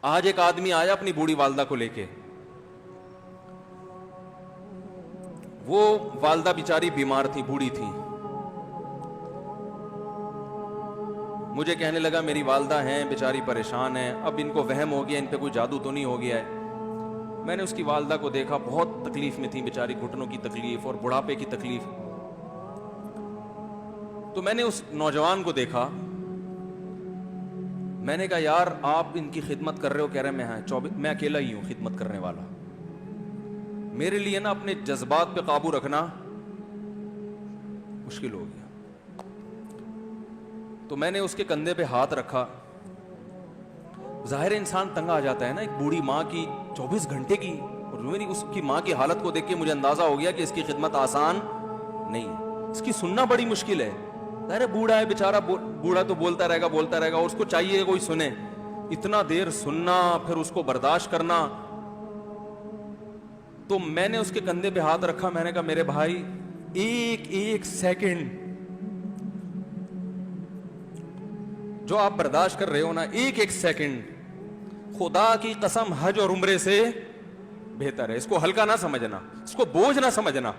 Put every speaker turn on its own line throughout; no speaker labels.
آج ایک آدمی آیا اپنی بوڑھی والدہ کو لے کے, وہ والدہ بیچاری بیمار تھی, بوڑھی تھی. مجھے کہنے لگا میری والدہ ہیں بیچاری پریشان ہیں, اب ان کو وہم ہو گیا, ان پہ کوئی جادو تو نہیں ہو گیا ہے. میں نے اس کی والدہ کو دیکھا, بہت تکلیف میں تھی بیچاری, گھٹنوں کی تکلیف اور بڑھاپے کی تکلیف. تو میں نے اس نوجوان کو دیکھا, میں نے کہا یار آپ ان کی خدمت کر رہے ہو؟ کہہ رہے میں اکیلا ہی ہوں خدمت کرنے والا. میرے لیے نا اپنے جذبات پہ قابو رکھنا مشکل ہو گیا. تو میں نے اس کے کندھے پہ ہاتھ رکھا. ظاہر انسان تنگ آ جاتا ہے نا, ایک بوڑھی ماں کی 24 گھنٹے کی, اور میری اس کی ماں کی حالت کو دیکھ کے مجھے اندازہ ہو گیا کہ اس کی خدمت آسان نہیں ہے, اس کی سننا بڑی مشکل ہے. ظاہر بوڑھا ہے بیچارہ, بوڑھا تو بولتا رہے گا, اور اس کو چاہیے کوئی سنے. اتنا دیر سننا, پھر اس کو برداشت کرنا. تو میں نے اس کے کندھے پہ ہاتھ رکھا, میں نے کہا میرے بھائی ایک سیکنڈ جو آپ برداشت کر رہے ہو نا, ایک سیکنڈ خدا کی قسم حج اور عمرے سے بہتر ہے. اس کو ہلکا نہ سمجھنا, اس کو بوجھ نہ سمجھنا.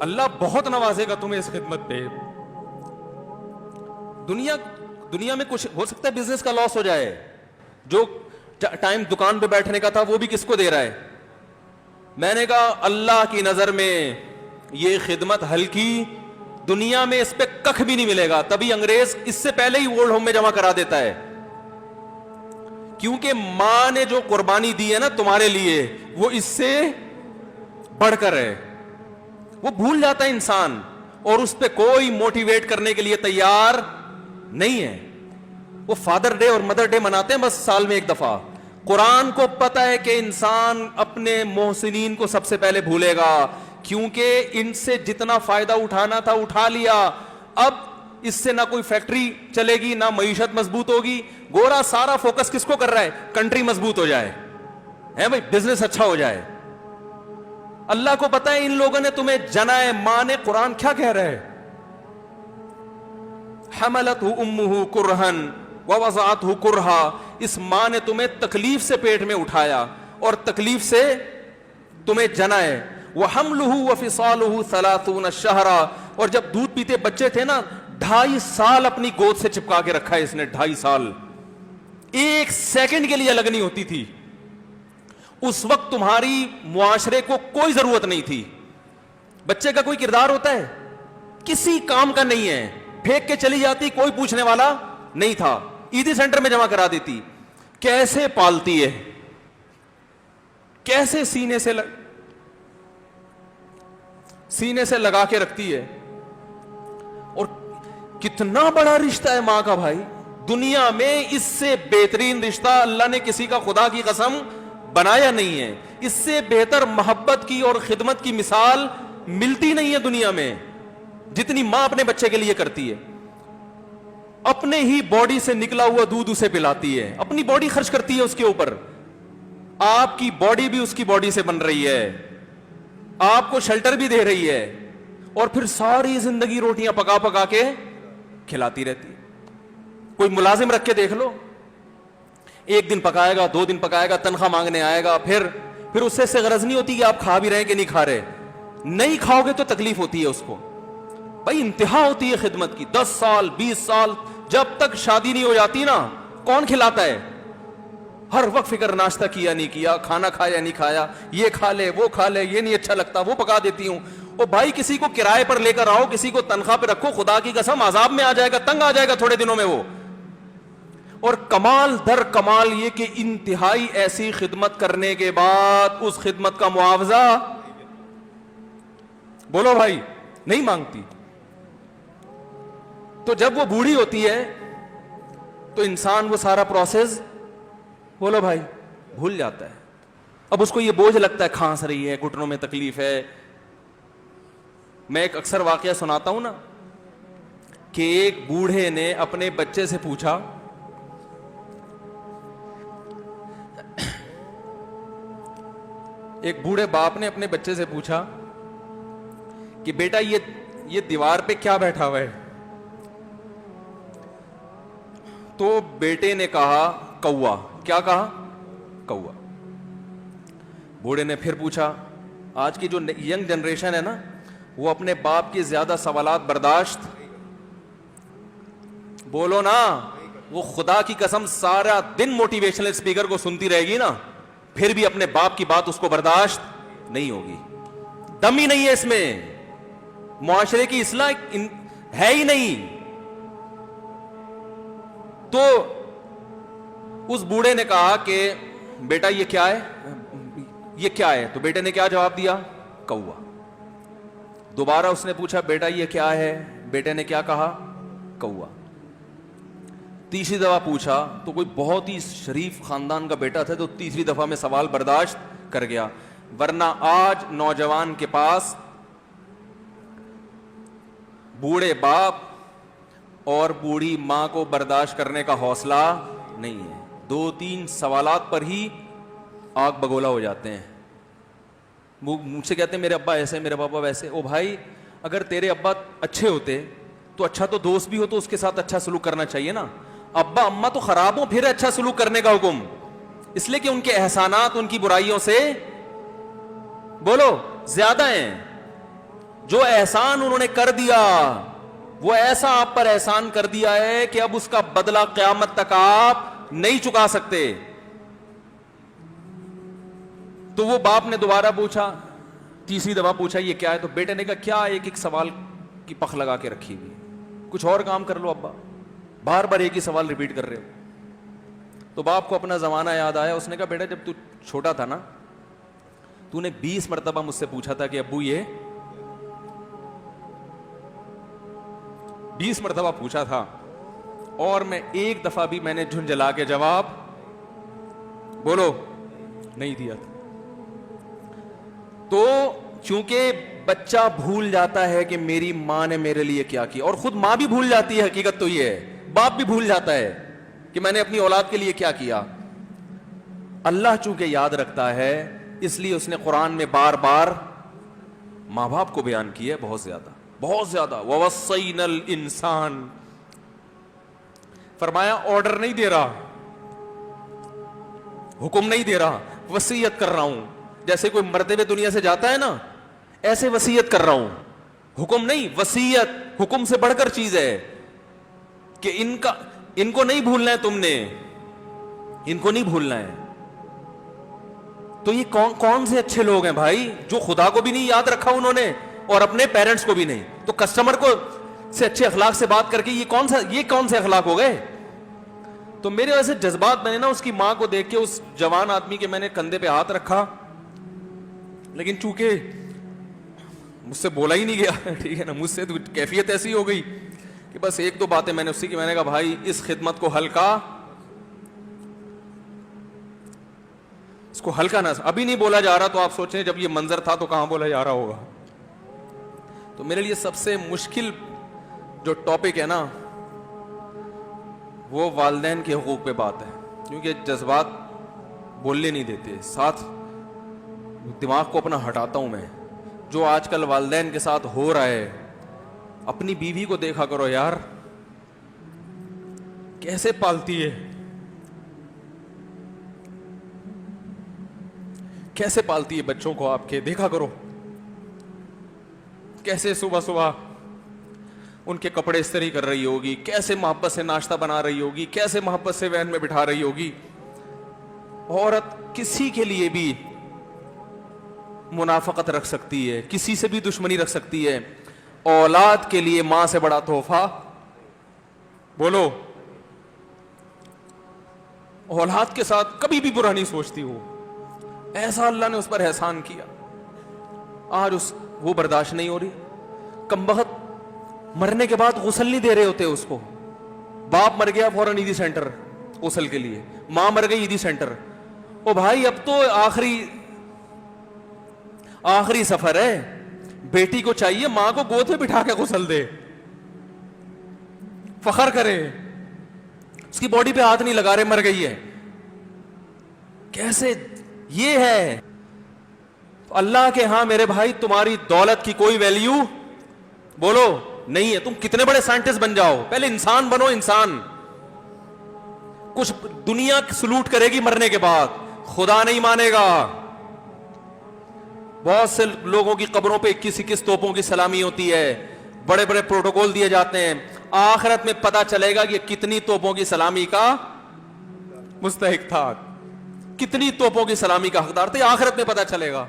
اللہ بہت نوازے گا تمہیں اس خدمت پہ. دنیا میں کچھ ہو سکتا ہے بزنس کا لاس ہو جائے, جو ٹائم دکان پہ بیٹھنے کا تھا وہ بھی کس کو دے رہا ہے. میں نے کہا اللہ کی نظر میں یہ خدمت ہلکی, دنیا میں اس پہ کخ بھی نہیں ملے گا. تبھی انگریز اس سے پہلے ہی اولڈ ہوم میں جمع کرا دیتا ہے, کیونکہ ماں نے جو قربانی دی ہے نا تمہارے لیے وہ اس سے بڑھ کر ہے. وہ بھول جاتا ہے انسان, اور اس پہ کوئی موٹیویٹ کرنے کے لیے تیار نہیں ہے. وہ فادر ڈے اور مدر ڈے مناتے ہیں بس سال میں ایک دفعہ. قرآن کو پتا ہے کہ انسان اپنے محسنین کو سب سے پہلے بھولے گا, کیونکہ ان سے جتنا فائدہ اٹھانا تھا اٹھا لیا. اب اس سے نہ کوئی فیکٹری چلے گی, نہ معیشت مضبوط ہوگی. گورا سارا فوکس کس کو کر رہا ہے؟ کنٹری مضبوط ہو جائے, ہے بھائی, بزنس اچھا ہو جائے. اللہ کو پتا ہے ان لوگوں نے تمہیں جنا ہے. ماں نے, قرآن کیا کہہ رہا ہے؟ حملتہ امہ کرہن ووضعتہ کرہا. اس ماں نے تمہیں تکلیف سے پیٹ میں اٹھایا اور تکلیف سے تمہیں جنا ہے. وحملہ وفصالہ 30 شہرا. اور جب دودھ پیتے بچے تھے نا, 2.5 سال اپنی گود سے چپکا کے رکھا ہے اس نے, 2.5 سال. ایک سیکنڈ کے لیے الگ نہیں ہوتی تھی. اس وقت تمہاری معاشرے کو کوئی ضرورت نہیں تھی. بچے کا کوئی کردار ہوتا ہے؟ کسی کام کا نہیں ہے. پھینک کے چلی جاتی, کوئی پوچھنے والا نہیں تھا. عیدی سینٹر میں جمع کرا دیتی. کیسے پالتی ہے, کیسے سینے سے لگا کے رکھتی ہے. اور کتنا بڑا رشتہ ہے ماں کا بھائی. دنیا میں اس سے بہترین رشتہ اللہ نے کسی کا خدا کی قسم بنایا نہیں ہے. اس سے بہتر محبت کی اور خدمت کی مثال ملتی نہیں ہے دنیا میں, جتنی ماں اپنے بچے کے لیے کرتی ہے. اپنے ہی باڈی سے نکلا ہوا دودھ اسے پلاتی ہے, اپنی باڈی خرچ کرتی ہے اس کے اوپر. آپ کی باڈی بھی اس کی باڈی سے بن رہی ہے, آپ کو شیلٹر بھی دے رہی ہے, اور پھر ساری زندگی روٹیاں پکا پکا کے کھلاتی رہتی ہے. کوئی ملازم رکھ کے دیکھ لو, 1 دن پکائے گا, 2 دن پکائے گا, تنخواہ مانگنے آئے گا. پھر اس سے غرض نہیں ہوتی کہ آپ کھا بھی رہے ہیں کہ نہیں کھا رہے. نہیں کھاؤ گے تو تکلیف ہوتی ہے اس کو. بھائی انتہا ہوتی ہے خدمت کی. 10 سال 20 سال جب تک شادی نہیں ہو جاتی نا, کون کھلاتا ہے؟ ہر وقت فکر, ناشتہ کیا نہیں کیا, کھانا کھایا نہیں کھایا, یہ کھا لے وہ کھا لے, یہ نہیں اچھا لگتا وہ پکا دیتی ہوں. او بھائی کسی کو کرائے پر لے کر آؤ, کسی کو تنخواہ پہ رکھو, خدا کی قسم عذاب میں آ جائے گا, تنگ آ جائے گا تھوڑے دنوں میں وہ. اور کمال در کمال یہ کہ انتہائی ایسی خدمت کرنے کے بعد اس خدمت کا معاوضہ, بولو بھائی, نہیں مانگتی. تو جب وہ بوڑھی ہوتی ہے تو انسان وہ سارا پروسیس, بولو بھائی, بھول جاتا ہے. اب اس کو یہ بوجھ لگتا ہے, کھانس رہی ہے, گھٹنوں میں تکلیف ہے. میں ایک اکثر واقعہ سناتا ہوں نا, کہ ایک بوڑھے نے اپنے بچے سے پوچھا, ایک بوڑھے باپ نے اپنے بچے سے پوچھا کہ بیٹا یہ دیوار پہ کیا بیٹھا ہوا ہے؟ تو بیٹے نے کہا کوا. کیا کہا؟ کوا. بوڑھے نے پھر پوچھا. آج کی جو ینگ جنریشن ہے نا, وہ اپنے باپ کے زیادہ سوالات برداشت, بولو نا, وہ خدا کی قسم سارا دن موٹیویشنل اسپیکر کو سنتی رہے گی نا, پھر بھی اپنے باپ کی بات اس کو برداشت نہیں ہوگی. دم ہی نہیں ہے اس میں, معاشرے کی اصلاح ہے ہی نہیں. تو اس بوڑھے نے کہا کہ بیٹا یہ کیا ہے, یہ کیا ہے؟ تو بیٹے نے کیا جواب دیا؟ کوا. دوبارہ اس نے پوچھا بیٹا یہ کیا ہے؟ بیٹے نے کیا کہا؟ کوا. تیسری دفعہ پوچھا تو کوئی بہت ہی شریف خاندان کا بیٹا تھا, تو تیسری دفعہ میں سوال برداشت کر گیا. ورنہ آج نوجوان کے پاس بوڑھے باپ اور بوڑھی ماں کو برداشت کرنے کا حوصلہ نہیں ہے. 2-3 سوالات پر ہی آگ بگولا ہو جاتے ہیں. وہ مجھ سے کہتے ہیں میرے ابا ایسے, میرے پاپا ویسے. او بھائی, اگر تیرے ابا اچھے ہوتے تو اچھا تو دوست بھی ہو تو اس کے ساتھ اچھا سلوک کرنا چاہیے نا. ابا اما تو خراب ہو پھر اچھا سلوک کرنے کا حکم, اس لیے کہ ان کے احسانات ان کی برائیوں سے بولو زیادہ ہیں. جو احسان انہوں نے کر دیا وہ ایسا آپ پر احسان کر دیا ہے کہ اب اس کا بدلہ قیامت تک آپ نہیں چکا سکتے. تو وہ باپ نے دوبارہ پوچھا, تیسری دفعہ پوچھا یہ کیا ہے؟ تو بیٹے نے کہا کیا ایک ایک سوال کی پخ لگا کے رکھی ہوئی, کچھ اور کام کر لو ابا, بار بار ایک ہی سوال ریپیٹ کر رہے ہو. تو باپ کو اپنا زمانہ یاد آیا. اس نے کہا بیٹا جب تو چھوٹا تھا نا, تو نے 20 مرتبہ مجھ سے پوچھا تھا کہ ابو یہ 20 مرتبہ پوچھا تھا, اور میں ایک دفعہ بھی میں نے جھنجھلا کے جواب بولو نہیں دیا تھا. تو چونکہ بچہ بھول جاتا ہے کہ میری ماں نے میرے لیے کیا کیا, اور خود ماں بھی بھول جاتی ہے, حقیقت تو یہ ہے باپ بھی بھول جاتا ہے کہ میں نے اپنی اولاد کے لیے کیا کیا. اللہ چونکہ یاد رکھتا ہے اس لیے اس نے قرآن میں بار بار ماں باپ کو بیان کیا ہے, بہت زیادہ بہت زیادہ. وَوَصَّيْنَا الْإِنسَانَ, فرمایا آرڈر نہیں دے رہا, حکم نہیں دے رہا, وصیت کر رہا ہوں. جیسے کوئی مرتے ہوئے دنیا سے جاتا ہے نا, ایسے وصیت کر رہا ہوں, حکم نہیں. وصیت حکم سے بڑھ کر چیز ہے کہ ان کو نہیں بھولنا ہے, تم نے ان کو نہیں بھولنا ہے. تو یہ کون سے اچھے لوگ ہیں بھائی جو خدا کو بھی نہیں یاد رکھا انہوں نے اور اپنے پیرنٹس کو بھی نہیں. تو کسٹمر کو سے اچھے اخلاق سے بات کر کے یہ کون سے اخلاق ہو گئے؟ تو میرے ویسے جذبات میں نے نا اس کی ماں کو دیکھ کے اس جوان آدمی کے میں نے کندھے پہ ہاتھ رکھا, لیکن چونکہ مجھ سے بولا ہی نہیں گیا, ٹھیک ہے نا, مجھ سے تو کیفیت ایسی ہو گئی کہ بس 1-2 باتیں میں نے اسی کی, میں نے کہا بھائی اس خدمت کو ہلکا, اس کو ہلکا نہ, ابھی نہیں بولا جا رہا تو آپ سوچیں جب یہ منظر تھا تو کہاں بولا جا رہا ہوگا. تو میرے لیے سب سے مشکل جو ٹاپک ہے نا وہ والدین کے حقوق پہ بات ہے, کیونکہ جذبات بولنے نہیں دیتے, ساتھ دماغ کو اپنا ہٹاتا ہوں میں. جو آج کل والدین کے ساتھ ہو رہا ہے, اپنی بیوی کو دیکھا کرو یار, کیسے پالتی ہے, کیسے پالتی ہے بچوں کو آپ کے, دیکھا کرو کیسے صبح صبح ان کے کپڑے استری کر رہی ہوگی, کیسے محبت سے ناشتہ بنا رہی ہوگی, کیسے محبت سے وین میں بٹھا رہی ہوگی. عورت کسی کے لیے بھی منافقت رکھ سکتی ہے, کسی سے بھی دشمنی رکھ سکتی ہے. اولاد کے لیے ماں سے بڑا تحفہ بولو, اولاد کے ساتھ کبھی بھی برا نہیں سوچتی ہو. ایسا اللہ نے اس پر احسان کیا, آج وہ برداشت نہیں ہو رہی. کمبخت مرنے کے بعد غسل نہیں دے رہے ہوتے اس کو. باپ مر گیا فوراً عیدی سینٹر غسل کے لیے, ماں مر گئی عیدی سینٹر. او بھائی اب تو آخری سفر ہے, بیٹی کو چاہیے ماں کو گود میں بٹھا کے غسل دے, فخر کرے, اس کی باڈی پہ ہاتھ نہیں لگا رہے, مر گئی ہے. کیسے یہ ہے اللہ کے ہاں میرے بھائی, تمہاری دولت کی کوئی ویلیو بولو نہیں ہے. تم کتنے بڑے سائنٹسٹ بن جاؤ, پہلے انسان بنو, انسان. کچھ دنیا سلوٹ کرے گی مرنے کے بعد, خدا نہیں مانے گا. بہت سے لوگوں کی قبروں پہ 21 توپوں کی سلامی ہوتی ہے, بڑے بڑے پروٹوکول دیے جاتے ہیں. آخرت میں پتا چلے گا کہ کتنی توپوں کی سلامی کا مستحق تھا, کتنی توپوں کی سلامی کا حقدار تھے, آخرت میں پتا چلے گا.